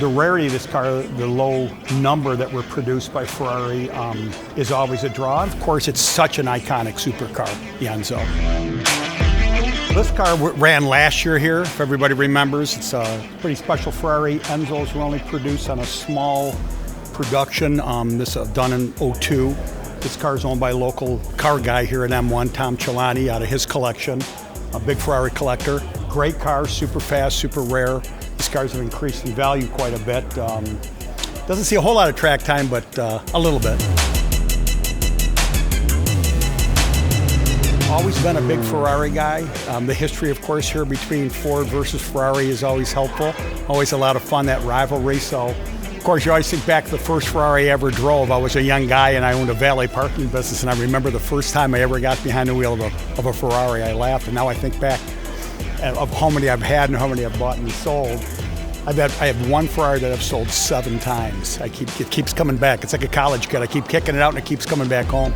The rarity of this car, the low number that were produced by Ferrari, is always a draw. Of course, it's such an iconic supercar, the Enzo. This car ran last year here, if everybody remembers. It's a pretty special Ferrari. Enzos were only produced on a small production. This done in '02. This car is owned by a local car guy here at M1, Tom Celani, out of his collection. A big Ferrari collector. Great car, super fast, super rare. These cars have increased in value quite a bit. Doesn't see a whole lot of track time, but a little bit. Always been a big Ferrari guy. The history, of course, here between Ford versus Ferrari is always helpful. Always a lot of fun, that rivalry. So, of course, you always think back to the first Ferrari I ever drove. I was a young guy and I owned a valet parking business, and I remember the first time I ever got behind the wheel of a Ferrari. I laughed, and now I think back of how many I've had and how many I've bought and sold. I have one Ferrari that I've sold 7 times. It keeps coming back. It's like a college kid. I keep kicking it out and it keeps coming back home.